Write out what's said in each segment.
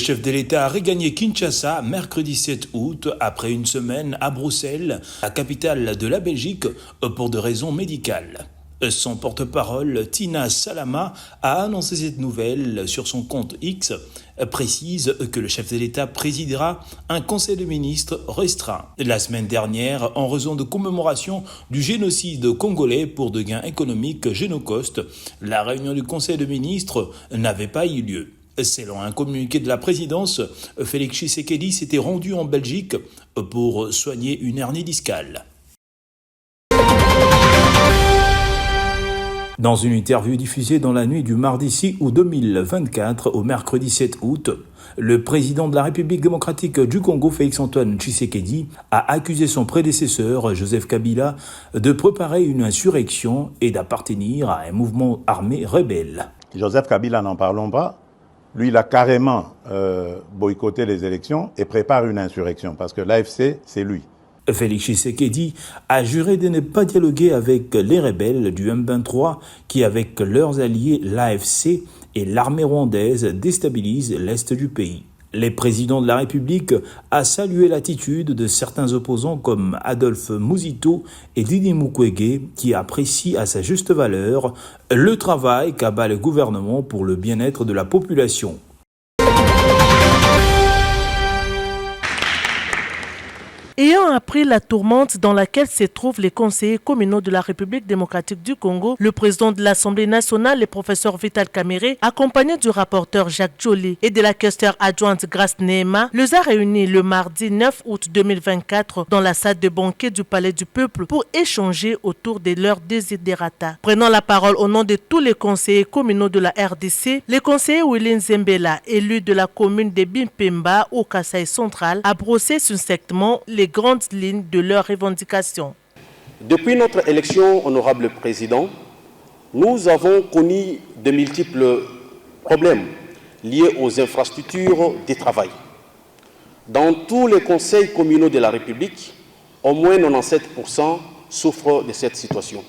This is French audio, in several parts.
chef de l'État a regagné Kinshasa mercredi 7 août après une semaine à Bruxelles, la capitale de la Belgique, pour des raisons médicales. Son porte-parole, Tina Salama, a annoncé cette nouvelle sur son compte X, précise que le chef de l'État présidera un conseil de ministres restreint. La semaine dernière, en raison de commémoration du génocide congolais pour des gains économiques génocoste, la réunion du conseil de ministres n'avait pas eu lieu. Selon un communiqué de la présidence, Félix Tshisekedi s'était rendu en Belgique pour soigner une hernie discale. Dans une interview diffusée dans la nuit du mardi 6 août 2024 au mercredi 7 août, le président de la République démocratique du Congo, Félix-Antoine Tshisekedi, a accusé son prédécesseur, Joseph Kabila, de préparer une insurrection et d'appartenir à un mouvement armé rebelle. Joseph Kabila, n'en parlons pas. Lui, il a carrément boycotté les élections et prépare une insurrection parce que l'AFC, c'est lui. Félix Tshisekedi a juré de ne pas dialoguer avec les rebelles du M23 qui, avec leurs alliés l'AFC et l'armée rwandaise, déstabilisent l'est du pays. Le président de la République a salué l'attitude de certains opposants comme Adolphe Muzito et Denis Mukwege qui apprécient à sa juste valeur le travail qu'abat le gouvernement pour le bien-être de la population. Ayant appris la tourmente dans laquelle se trouvent les conseillers communaux de la République démocratique du Congo, le président de l'Assemblée nationale, le professeur Vital Kamerhe, accompagné du rapporteur Jacques Joly et de la questeure adjointe Grace Nehema, les a réunis le mardi 9 août 2024 dans la salle de banquet du Palais du Peuple pour échanger autour de leurs desiderata. Prenant la parole au nom de tous les conseillers communaux de la RDC, le conseiller Willy Zembela, élu de la commune de Bimpemba au Kasaï central, a brossé succinctement les grandes lignes de leurs revendications. Depuis notre élection, honorable président, nous avons connu de multiples problèmes liés aux infrastructures de travail. Dans tous les conseils communaux de la République, au moins 97% souffrent de cette situation.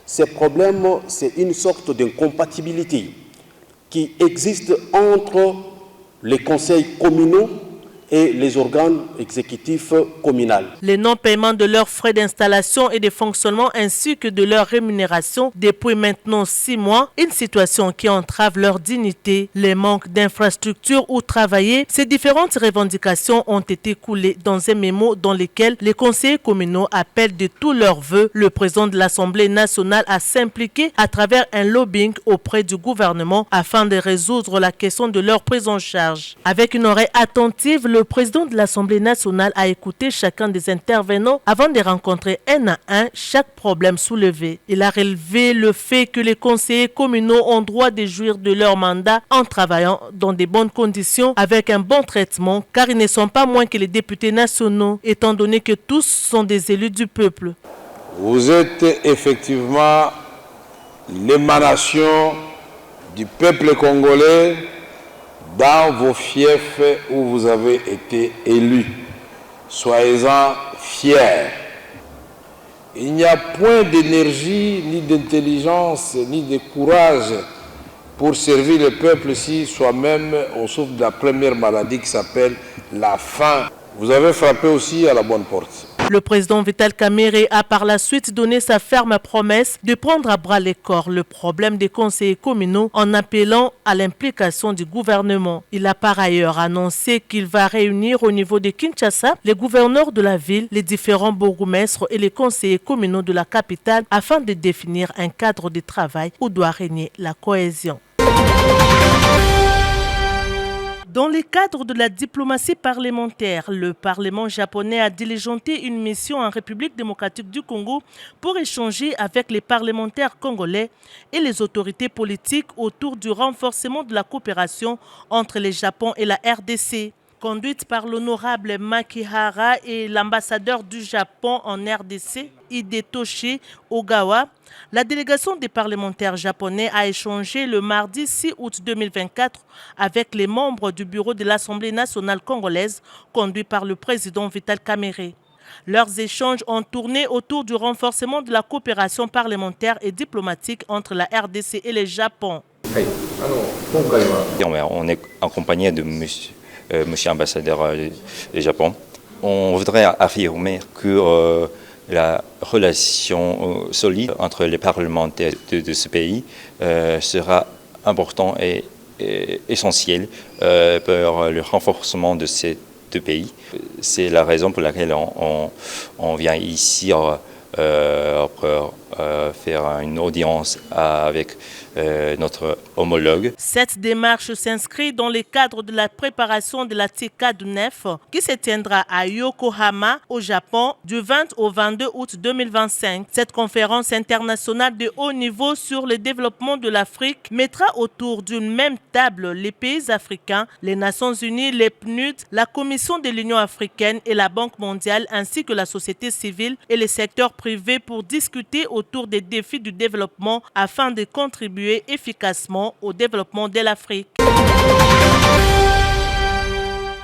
Ces problèmes, c'est une sorte d'incompatibilité qui existe entre les conseils communaux et les organes exécutifs communaux. Le non-paiement de leurs frais d'installation et de fonctionnement ainsi que de leur rémunération depuis maintenant 6 mois, une situation qui entrave leur dignité, les manques d'infrastructures où travailler. Ces différentes revendications ont été coulées dans un mémo dans lequel les conseillers communaux appellent de tous leurs vœux le président de l'Assemblée nationale à s'impliquer à travers un lobbying auprès du gouvernement afin de résoudre la question de leur prise en charge. Avec une oreille attentive, le président de l'Assemblée nationale a écouté chacun des intervenants avant de rencontrer un à un chaque problème soulevé. Il a relevé le fait que les conseillers communaux ont droit de jouir de leur mandat en travaillant dans de bonnes conditions avec un bon traitement car ils ne sont pas moins que les députés nationaux étant donné que tous sont des élus du peuple. Vous êtes effectivement l'émanation du peuple congolais dans vos fiefs où vous avez été élus. Soyez-en fiers. Il n'y a point d'énergie, ni d'intelligence, ni de courage pour servir le peuple si soi-même on souffre de la première maladie qui s'appelle la faim. Vous avez frappé aussi à la bonne porte. Le président Vital Kamerhe a par la suite donné sa ferme promesse de prendre à bras le corps le problème des conseillers communaux en appelant à l'implication du gouvernement. Il a par ailleurs annoncé qu'il va réunir au niveau de Kinshasa les gouverneurs de la ville, les différents bourgmestres et les conseillers communaux de la capitale afin de définir un cadre de travail où doit régner la cohésion. Dans le cadre de la diplomatie parlementaire, le Parlement japonais a diligenté une mission en République démocratique du Congo pour échanger avec les parlementaires congolais et les autorités politiques autour du renforcement de la coopération entre le Japon et la RDC. Conduite par l'honorable Makihara et l'ambassadeur du Japon en RDC, Hidetoshi Ogawa, la délégation des parlementaires japonais a échangé le mardi 6 août 2024 avec les membres du bureau de l'Assemblée nationale congolaise conduit par le président Vital Kamerhe. Leurs échanges ont tourné autour du renforcement de la coopération parlementaire et diplomatique entre la RDC et le Japon. On est accompagné de monsieur l'ambassadeur du Japon. On voudrait affirmer que la relation solide entre les parlementaires de ce pays sera importante et essentielle pour le renforcement de ces deux pays. C'est la raison pour laquelle on vient ici pour faire une audience avec notre homologue. Cette démarche s'inscrit dans le cadre de la préparation de la TICAD 9 qui se tiendra à Yokohama, au Japon, du 20 au 22 août 2025. Cette conférence internationale de haut niveau sur le développement de l'Afrique mettra autour d'une même table les pays africains, les Nations Unies, les PNUD, la Commission de l'Union africaine et la Banque mondiale, ainsi que la société civile et le secteur privé pour discuter autour des défis du développement afin de contribuer efficacement au développement de l'Afrique.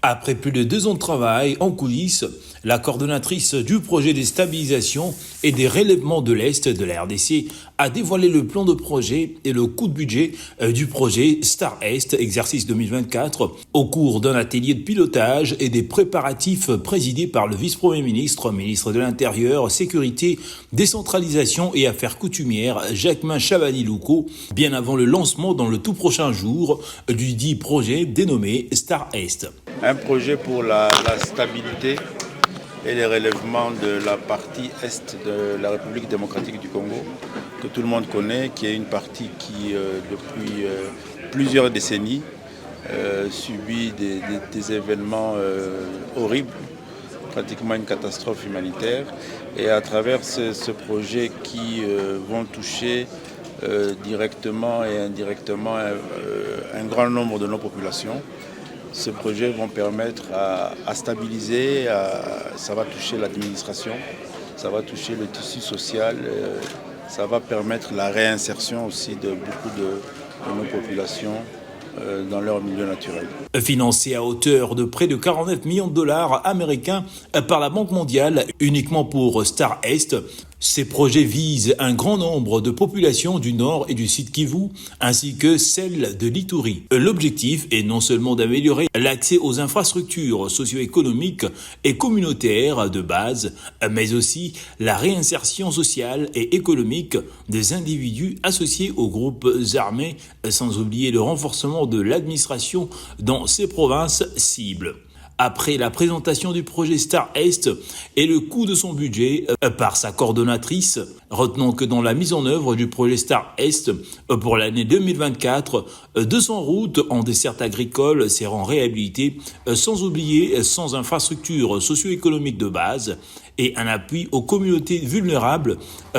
Après plus de 2 ans de travail en coulisses, la coordonnatrice du projet de stabilisation et des relèvements de l'Est de la RDC a dévoilé le plan de projet et le coût de budget du projet Star Est, exercice 2024, au cours d'un atelier de pilotage et des préparatifs présidés par le vice-premier ministre, ministre de l'Intérieur, Sécurité, Décentralisation et Affaires coutumières, Jacquemin Chabani-Louko, bien avant le lancement dans le tout prochain jour du dit projet dénommé Star Est. Un projet pour la stabilité et les relèvements de la partie est de la République démocratique du Congo, que tout le monde connaît, qui est une partie qui, depuis plusieurs décennies, subit des événements horribles, pratiquement une catastrophe humanitaire. Et à travers ce projet qui vont toucher directement et indirectement un grand nombre de nos populations, ces projets vont permettre à stabiliser, ça va toucher l'administration, ça va toucher le tissu social, ça va permettre la réinsertion aussi de beaucoup de nos populations dans leur milieu naturel. Financé à hauteur de près de 49 millions de dollars américains par la Banque mondiale uniquement pour Star Est, ces projets visent un grand nombre de populations du Nord et du Sud Kivu, ainsi que celle de l'Ituri. L'objectif est non seulement d'améliorer l'accès aux infrastructures socio-économiques et communautaires de base, mais aussi la réinsertion sociale et économique des individus associés aux groupes armés, sans oublier le renforcement de l'administration dans ces provinces cibles. Après la présentation du projet Star Est et le coût de son budget par sa coordonnatrice, retenons que dans la mise en œuvre du projet Star Est pour l'année 2024, 200 routes en dessert agricole seront réhabilitées, sans oublier sans infrastructures socio-économiques de base et un appui aux communautés vulnérables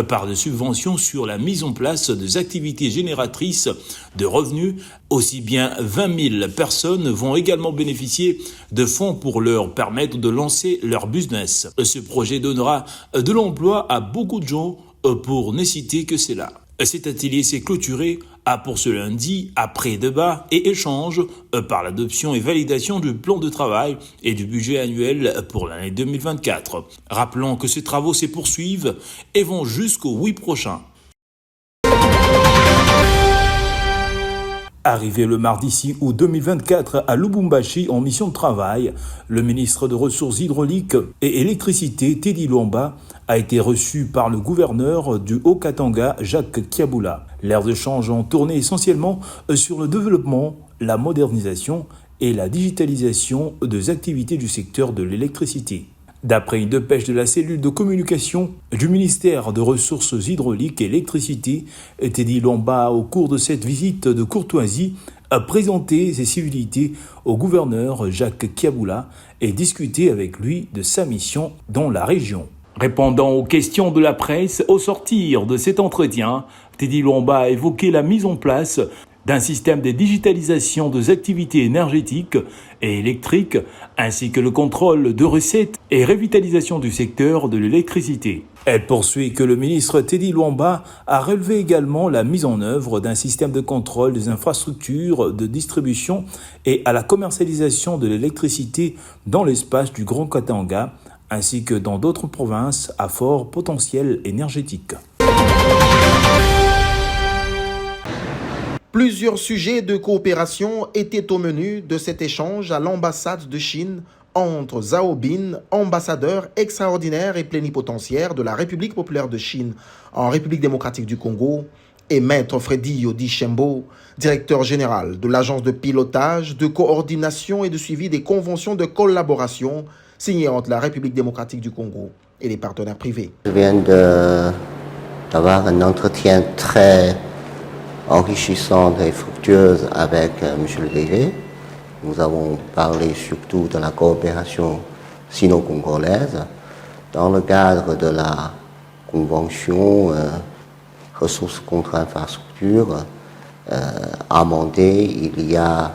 par des subventions sur la mise en place des activités génératrices de revenus. Aussi bien 20 000 personnes vont également bénéficier de fonds pour leur permettre de lancer leur business. Ce projet donnera de l'emploi à beaucoup de gens, pour ne citer que cela. Cet atelier s'est clôturé pour ce lundi, après débat et échange par l'adoption et validation du plan de travail et du budget annuel pour l'année 2024. Rappelons que ces travaux se poursuivent et vont jusqu'au 8 prochain. Arrivé le mardi 6 août 2024 à Lubumbashi en mission de travail, le ministre des Ressources hydrauliques et électricité, Teddy Lwamba, a été reçu par le gouverneur du Haut-Katanga, Jacques Kiabula. Leurs échanges ont tourné essentiellement sur le développement, la modernisation et la digitalisation des activités du secteur de l'électricité. D'après une dépêche de la cellule de communication du ministère des Ressources hydrauliques et électricité, Teddy Lwamba, au cours de cette visite de courtoisie, a présenté ses civilités au gouverneur Jacques Kiabula et discuté avec lui de sa mission dans la région. Répondant aux questions de la presse au sortir de cet entretien, Teddy Lwamba a évoqué la mise en place d'un système de digitalisation des activités énergétiques et électriques, ainsi que le contrôle de recettes et revitalisation du secteur de l'électricité. Elle poursuit que le ministre Teddy Lwamba a relevé également la mise en œuvre d'un système de contrôle des infrastructures de distribution et à la commercialisation de l'électricité dans l'espace du Grand Katanga, ainsi que dans d'autres provinces à fort potentiel énergétique. Plusieurs sujets de coopération étaient au menu de cet échange à l'ambassade de Chine entre Zhao Bin, ambassadeur extraordinaire et plénipotentiaire de la République populaire de Chine en République démocratique du Congo, et Maître Freddy Odishembo, directeur général de l'agence de pilotage, de coordination et de suivi des conventions de collaboration signées entre la République démocratique du Congo et les partenaires privés. Je viens d'avoir un entretien très enrichissant et fructueux avec M. le DG. Nous avons parlé surtout de la coopération sino-congolaise dans le cadre de la convention ressources contre infrastructure amendée il y a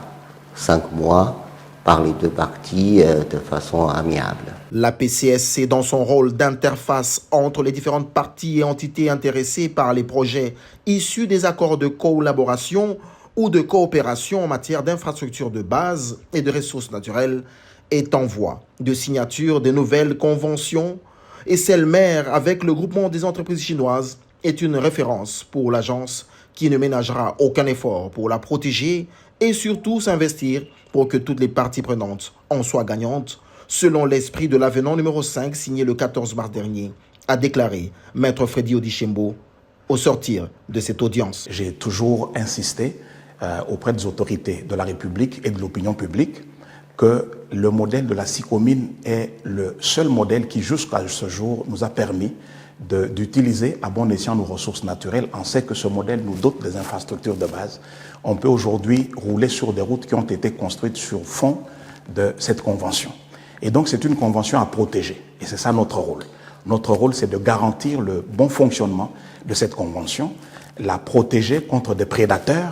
5 mois par les deux parties de façon amiable. La PCSC, dans son rôle d'interface entre les différentes parties et entités intéressées par les projets issus des accords de collaboration ou de coopération en matière d'infrastructures de base et de ressources naturelles, est en voie de signature de nouvelles conventions, et celle mère avec le groupement des entreprises chinoises est une référence pour l'agence qui ne ménagera aucun effort pour la protéger et surtout s'investir pour que toutes les parties prenantes en soient gagnantes, selon l'esprit de l'avenant numéro 5 signé le 14 mars dernier, a déclaré Maître Freddy Odishembo au sortir de cette audience. J'ai toujours insisté auprès des autorités de la République et de l'opinion publique que le modèle de la SICOMINE est le seul modèle qui, jusqu'à ce jour, nous a permis d'utiliser à bon escient nos ressources naturelles. On sait que ce modèle nous dote des infrastructures de base. On peut aujourd'hui rouler sur des routes qui ont été construites sur fond de cette convention. Et donc c'est une convention à protéger. Et c'est ça notre rôle. Notre rôle, c'est de garantir le bon fonctionnement de cette convention, la protéger contre des prédateurs.